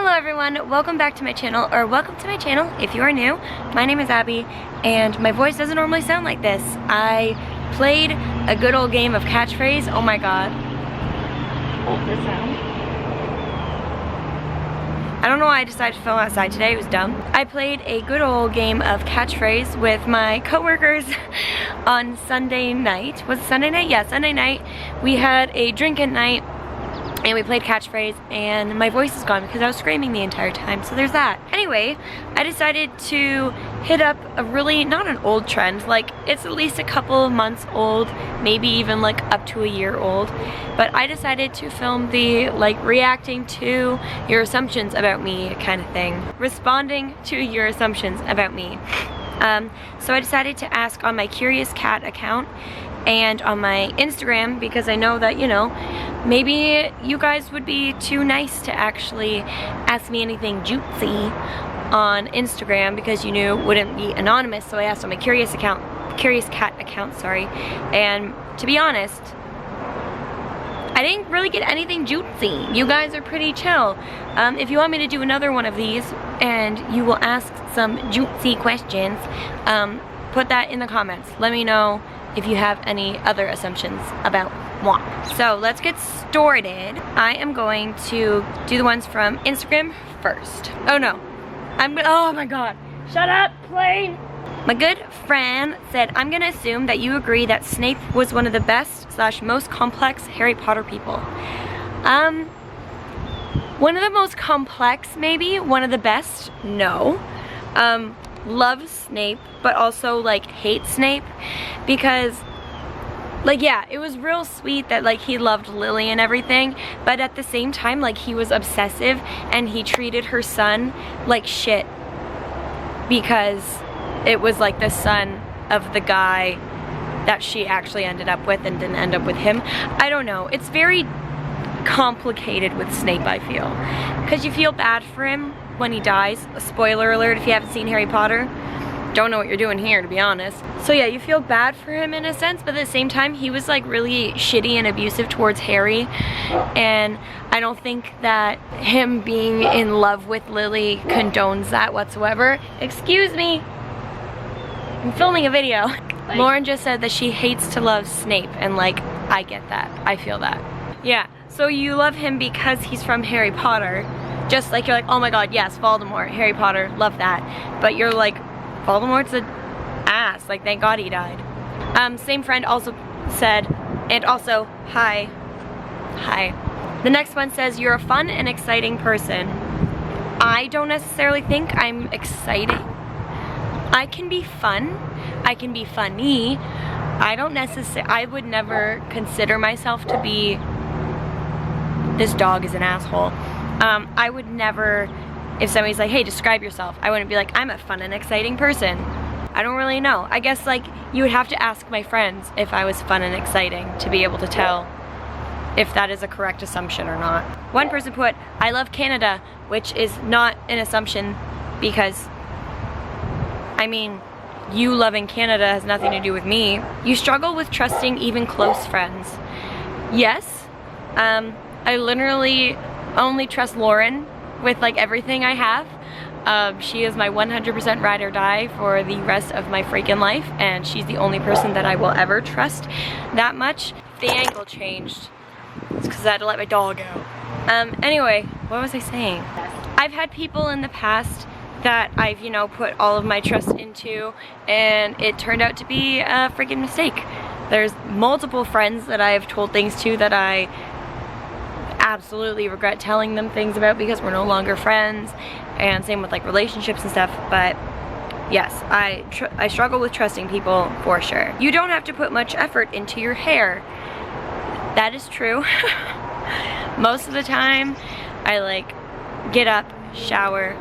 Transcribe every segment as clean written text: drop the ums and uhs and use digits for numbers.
Hello everyone, welcome back to my channel, or welcome to my channel if you are new. My name is Abby, and my voice doesn't normally sound like this. I played a good old game of catchphrase. Oh my god. Hold this sound. I don't know why I decided to film outside today, it was dumb. I played a good old game of catchphrase with my coworkers on Sunday night. Was it Sunday night? Yeah, Sunday night. We had a drinking night and we played catchphrase, and my voice is gone because I was screaming the entire time, so there's that. Anyway, I decided to hit up a really, not an old trend, like it's at least a couple of months old, maybe even like up to a year old, but I decided to film the like reacting to your assumptions about me kind of thing. Responding to your assumptions about me. So I decided to ask on my Curious Cat account and on my Instagram, because I know that, you know, maybe you guys would be too nice to actually ask me anything juicy on Instagram because you knew it wouldn't be anonymous. So I asked on my Curious Cat account, sorry. And to be honest, I didn't really get anything juicy. You guys are pretty chill. If you want me to do another one of these and you will ask some juicy questions, put that in the comments. Let me know if you have any other assumptions about moi. So let's get started. I am going to do the ones from Instagram first. Oh no, oh my god, shut up, plane. My good friend said, I'm gonna assume that you agree that Snape was one of the best / most complex Harry Potter people. One of the most complex, maybe. One of the best, no. Love Snape, but also like hate Snape, because like, yeah, it was real sweet that like he loved Lily and everything, but at the same time, like, he was obsessive and he treated her son like shit because it was like the son of the guy that she actually ended up with and didn't end up with him. I don't know, it's very complicated with Snape, I feel, because you feel bad for him when he dies. A spoiler alert if you haven't seen Harry Potter. Don't know what you're doing here, to be honest. So yeah, you feel bad for him in a sense, but at the same time, he was like really shitty and abusive towards Harry, and I don't think that him being in love with Lily condones that whatsoever. Excuse me, I'm filming a video. Lauren just said that she hates to love Snape, and like, I get that, I feel that. Yeah, so you love him because he's from Harry Potter, just like you're like, oh my god, yes, Voldemort, Harry Potter, love that, but you're like, Voldemort's an ass, like, thank god he died. Same friend also said, and also, hi. The next one says, you're a fun and exciting person. I don't necessarily think I'm exciting. I can be fun, I can be funny. I would never consider myself to be, this dog is an asshole. I would never, if somebody's like, hey, describe yourself, I wouldn't be like, I'm a fun and exciting person. I don't really know. I guess like you would have to ask my friends if I was fun and exciting to be able to tell if that is a correct assumption or not. One person put, I love Canada, which is not an assumption because, I mean, you loving Canada has nothing to do with me. You struggle with trusting even close friends. Yes, I literally only trust Lauren with like everything I have. She is my 100% ride or die for the rest of my freaking life, and she's the only person that I will ever trust that much. The angle changed. It's because I had to let my dog out. Anyway, what was I saying? I've had people in the past that I've, you know, put all of my trust into, and it turned out to be a freaking mistake. There's multiple friends that I've told things to that I absolutely regret telling them things about because we're no longer friends, and same with like relationships and stuff. But yes, I struggle with trusting people for sure. You don't have to put much effort into your hair. That is true. Most of the time I like get up, shower,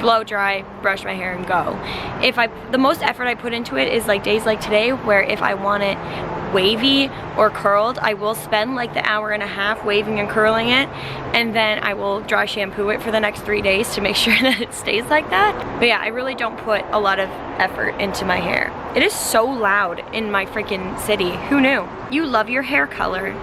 blow dry, brush my hair, and go. The most effort I put into it is like days like today, where if I want it wavy or curled, I will spend like the hour and a half waving and curling it, and then I will dry shampoo it for the next 3 days to make sure that it stays like that. But yeah, I really don't put a lot of effort into my hair. It is so loud in my freaking city. Who knew? You love your hair color.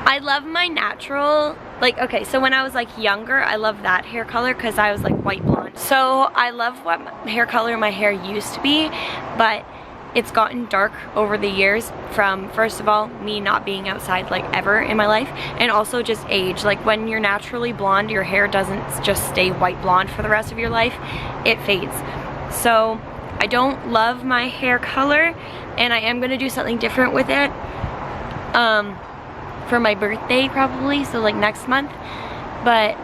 I love my natural like, okay, so when I was like younger, I loved that hair color because I was like white blonde. So I love what hair color my hair used to be, but it's gotten dark over the years from, first of all, me not being outside like ever in my life, and also just age. Like when you're naturally blonde, your hair doesn't just stay white blonde for the rest of your life, it fades. So I don't love my hair color, and I am gonna do something different with it for my birthday probably, so like next month. But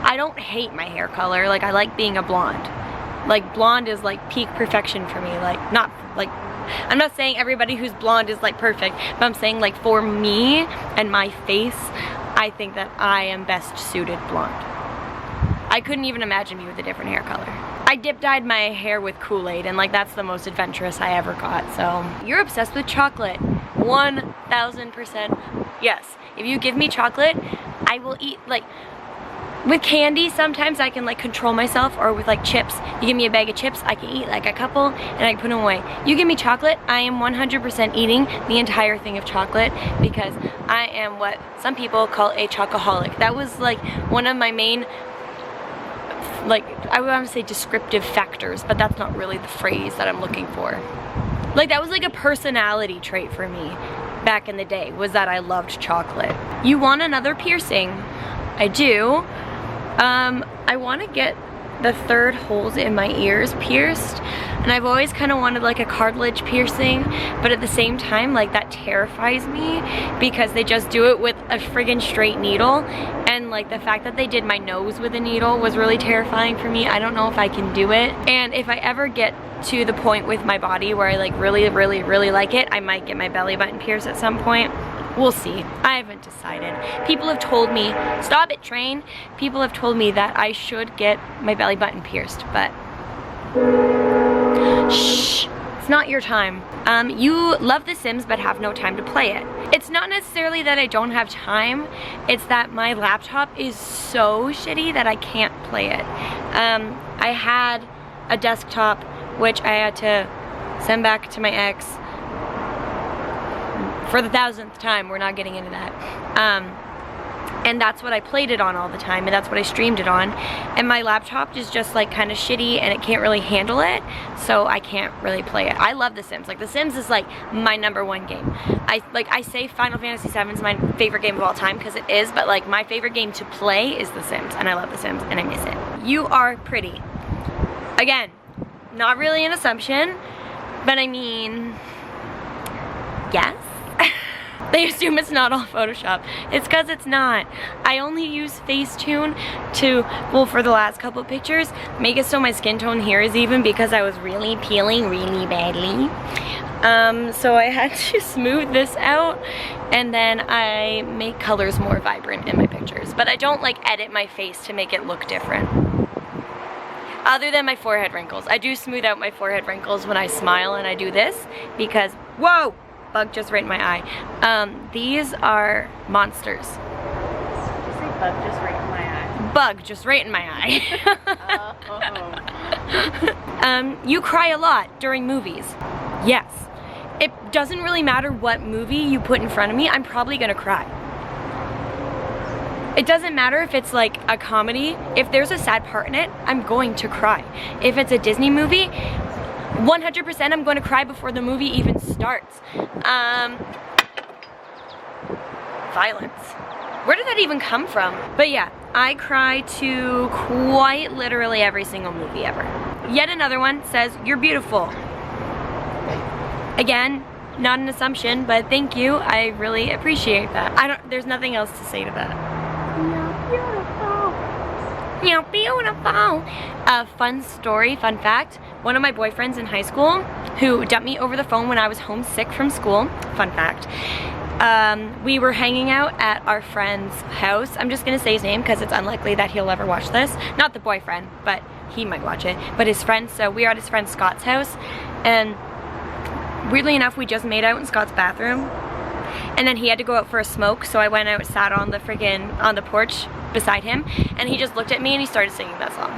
I don't hate my hair color. Like I like being a blonde. Like blonde is like peak perfection for me. Like not like, I'm not saying everybody who's blonde is like perfect, but I'm saying like for me and my face, I think that I am best suited blonde. I couldn't even imagine me with a different hair color. I dip dyed my hair with Kool-Aid, and like that's the most adventurous I ever got. So you're obsessed with chocolate. 1000% yes. If you give me chocolate, I will eat. Like with candy, sometimes I can like control myself, or with like chips. You give me a bag of chips, I can eat like a couple and I can put them away. You give me chocolate, I am 100% eating the entire thing of chocolate, because I am what some people call a chocoholic. That was like one of my main, like, I would want to say descriptive factors, but that's not really the phrase that I'm looking for. Like that was like a personality trait for me back in the day, was that I loved chocolate. You want another piercing? I do. I want to get the third holes in my ears pierced, and I've always kind of wanted like a cartilage piercing, but at the same time, like that terrifies me because they just do it with a friggin' straight needle, and like the fact that they did my nose with a needle was really terrifying for me. I don't know if I can do it, and if I ever get to the point with my body where I like really like it, I might get my belly button pierced at some point. We'll see. I haven't decided. People have told me, stop it, train. People have told me that I should get my belly button pierced, but shh, it's not your time. You love The Sims but have no time to play it. It's not necessarily that I don't have time, it's that my laptop is so shitty that I can't play it. I had a desktop which I had to send back to my ex for the 1000th time. We're not getting into that. And that's what I played it on all the time, and that's what I streamed it on. And my laptop is just like kind of shitty, and it can't really handle it, so I can't really play it. I love The Sims. Like The Sims is like my #1 game. I say Final Fantasy VII is my favorite game of all time because it is, but like my favorite game to play is The Sims, and I love The Sims and I miss it. You are pretty. Again, not really an assumption, but I mean, yes. They assume it's not all Photoshop. It's because it's not. I only use Facetune to, well, for the last couple of pictures, make it so my skin tone here is even, because I was really peeling really badly. So I had to smooth this out, and then I make colors more vibrant in my pictures. But I don't like edit my face to make it look different. Other than my forehead wrinkles. I do smooth out my forehead wrinkles when I smile and I do this, because, whoa! Bug just right in my eye. These are monsters. Did you say bug just right in my eye? Bug just right in my eye. You cry a lot during movies. Yes. It doesn't really matter what movie you put in front of me, I'm probably gonna cry. It doesn't matter if it's like a comedy. If there's a sad part in it, I'm going to cry. If it's a Disney movie, 100% I'm going to cry before the movie even starts. Violence. Where did that even come from? But yeah, I cry to quite literally every single movie ever. Yet another one says, "You're beautiful." Again, not an assumption, but thank you. I really appreciate that. There's nothing else to say to that. You're beautiful. Fun story, fun fact. One of my boyfriends in high school, who dumped me over the phone when I was homesick from school, fun fact, we were hanging out at our friend's house. I'm just gonna say his name because it's unlikely that he'll ever watch this. Not the boyfriend, but he might watch it. But his friend, so we were at his friend Scott's house, and weirdly enough, we just made out in Scott's bathroom. And then he had to go out for a smoke, so I went out, sat on the porch beside him, and he just looked at me and he started singing that song.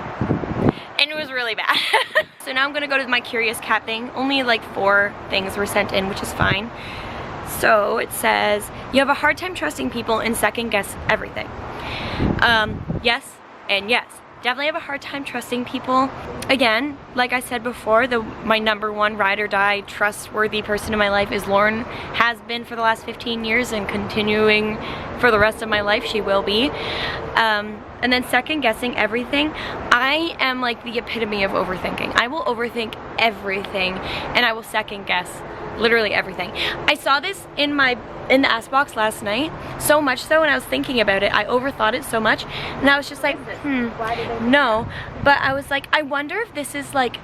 And it was really bad. So now I'm gonna go to my curious cat thing. Only like 4 things were sent in, which is fine. So it says, you have a hard time trusting people and second guess everything. Yes and yes. Definitely have a hard time trusting people. Again, like I said before, my number one ride or die trustworthy person in my life is Lauren, has been for the last 15 years and continuing for the rest of my life, she will be. And then second guessing everything. I am like the epitome of overthinking. I will overthink everything and I will second guess literally everything. I saw this in the Ask box last night, so much so when I was thinking about it, I overthought it so much, and I was just like, Why did they no, but I was like, I wonder if this is like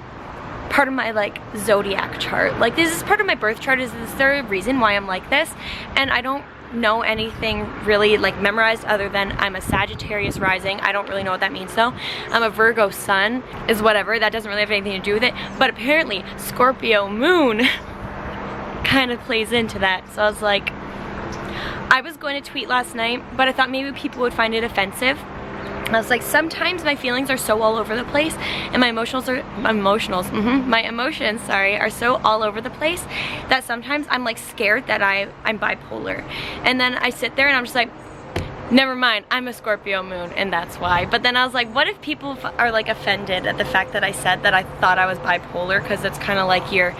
part of my like zodiac chart, like this is part of my birth chart, is there a reason why I'm like this? And I don't know anything really like memorized other than I'm a Sagittarius rising. I don't really know what that means though. I'm a Virgo sun, is whatever, that doesn't really have anything to do with it, but apparently Scorpio moon kind of plays into that. So I was like, I was going to tweet last night, but I thought maybe people would find it offensive. I was like, sometimes my feelings are so all over the place and my emotions are so all over the place that sometimes I'm like scared that I'm bipolar. And then I sit there and I'm just like, never mind, I'm a Scorpio moon and that's why. But then I was like, what if people are like offended at the fact that I said that I thought I was bipolar, because it's kind of like you're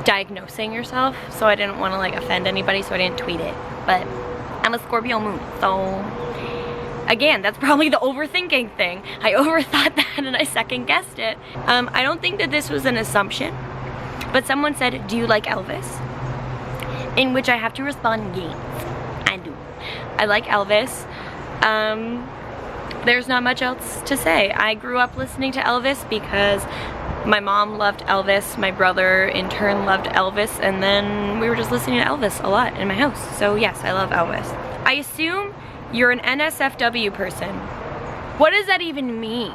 diagnosing yourself. So I didn't want to like offend anybody, so I didn't tweet it. But I'm a Scorpio moon, so again, that's probably the overthinking thing. I overthought that and I second guessed it. I don't think that this was an assumption, but someone said, do you like Elvis? In which I have to respond, yes, I do. I like Elvis. There's not much else to say. I grew up listening to Elvis because my mom loved Elvis, my brother in turn loved Elvis, and then we were just listening to Elvis a lot in my house. So yes, I love Elvis. I assume you're an NSFW person. What does that even mean?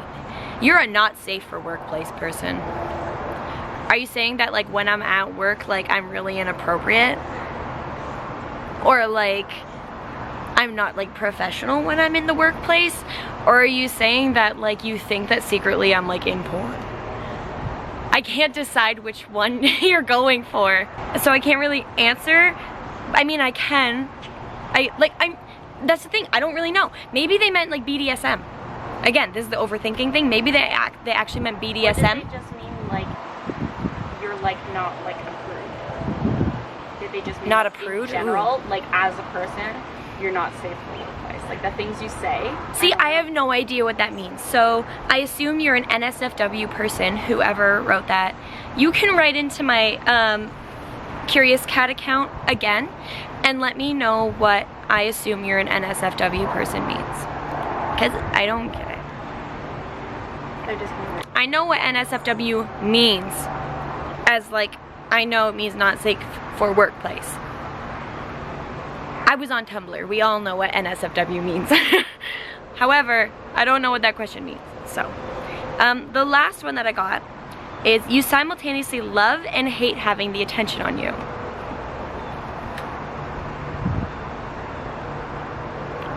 You're a not safe for workplace person. Are you saying that like when I'm at work, like I'm really inappropriate? Or like I'm not like professional when I'm in the workplace? Or are you saying that like you think that secretly I'm like in porn? I can't decide which one you're going for. So I can't really answer. I mean, I can. That's the thing, I don't really know. Maybe they meant like BDSM. Again, this is the overthinking thing. Maybe they actually meant BDSM. Or did they just mean like you're like not like approved? Did they just mean not like, approved? in general, like as a person, you're not safe for the workplace? Like the things you say. See, I have no idea what that means. So I assume you're an NSFW person, whoever wrote that. You can write into my Curious Cat account again and let me know what I assume you're an NSFW person means. Because I don't get it. They're just weird. I know what NSFW means, as like, I know it means not safe for workplace. I was on Tumblr. We all know what NSFW means. However, I don't know what that question means. So, the last one that I got is, you simultaneously love and hate having the attention on you.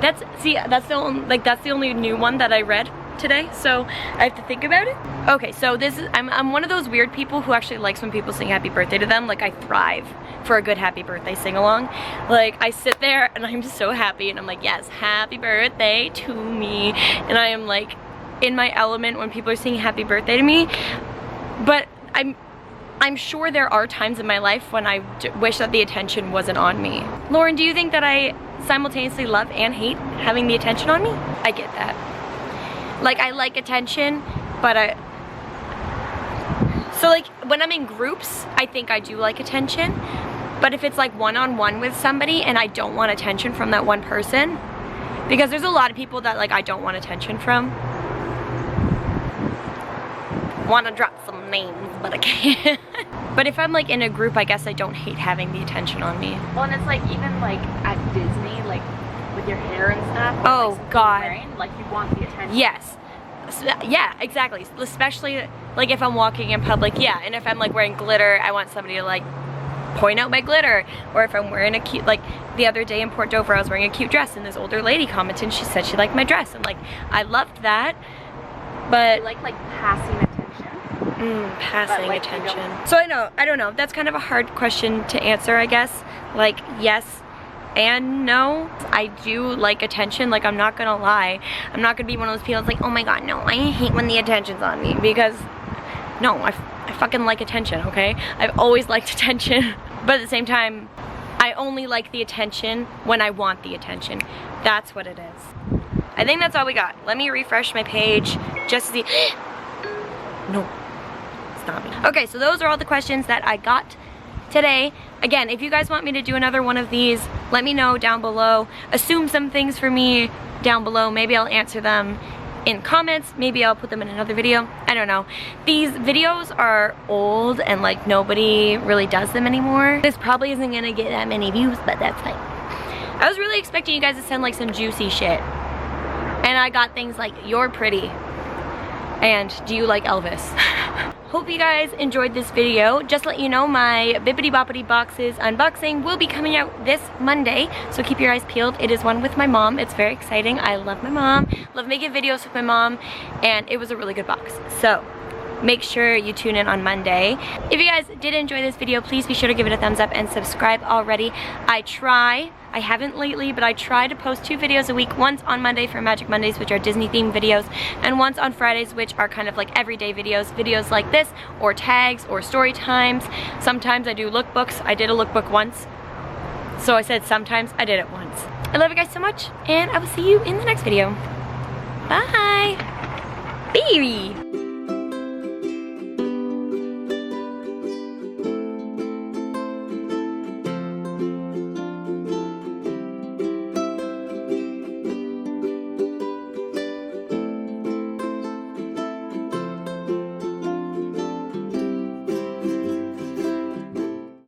That's the only new one that I read today, so I have to think about it. Okay, so this is, I'm one of those weird people who actually likes when people sing happy birthday to them. Like, I thrive for a good happy birthday sing along. Like, I sit there and I'm just so happy and I'm like, yes, happy birthday to me. And I am like in my element when people are singing happy birthday to me. But I'm sure there are times in my life when I wish that the attention wasn't on me. Lauren, do you think that I simultaneously love and hate having the attention on me? I get that. Like, I like attention, but so like when I'm in groups, I think I do like attention. But if it's like one-on-one with somebody and I don't want attention from that one person, because there's a lot of people that like I don't want attention from. Want to drop some names, but I can't. But if I'm like in a group, I guess I don't hate having the attention on me. Well, and it's like even like at Disney, like with your hair and stuff. Oh, like, God. Wearing, like you want the attention. Yes. Yeah, exactly. Especially like if I'm walking in public, yeah. And if I'm like wearing glitter, I want somebody to like point out my glitter. Or if I'm wearing a cute, like the other day in Port Dover, I was wearing a cute dress and this older lady commented and she said she liked my dress. And like, I loved that. But you like passing attention. Passing like, you attention. don't- So I don't know. That's kind of a hard question to answer, I guess. Like, yes and no. I do like attention, like I'm not gonna lie. I'm not gonna be one of those people that's like, oh my god, no, I hate when the attention's on me, because no, I fucking like attention, okay? I've always liked attention, but at the same time, I only like the attention when I want the attention. That's what it is. I think that's all we got. Let me refresh my page just to see. No, it's not me. Okay, so those are all the questions that I got today. Again, if you guys want me to do another one of these, let me know down below. Assume some things for me down below. Maybe I'll answer them in comments. Maybe I'll put them in another video. I don't know. These videos are old and like nobody really does them anymore. This probably isn't gonna get that many views, but that's fine. I was really expecting you guys to send like some juicy shit. And I got things like, you're pretty. And do you like Elvis? Hope you guys enjoyed this video. Just to let you know, my Bibbidi Boppity Boxes unboxing will be coming out this Monday, so keep your eyes peeled. It is one with my mom. It's very exciting. I love my mom, love making videos with my mom, and it was a really good box. So make sure you tune in on Monday. If you guys did enjoy this video, please be sure to give it a thumbs up and subscribe already. I haven't lately, but I try to post 2 videos a week. Once on Monday for Magic Mondays, which are Disney themed videos, and once on Fridays, which are kind of like everyday videos like this, or tags, or story times. Sometimes I do lookbooks. I did a lookbook once. So I said sometimes, I did it once. I love you guys so much, and I will see you in the next video. Bye! Baby!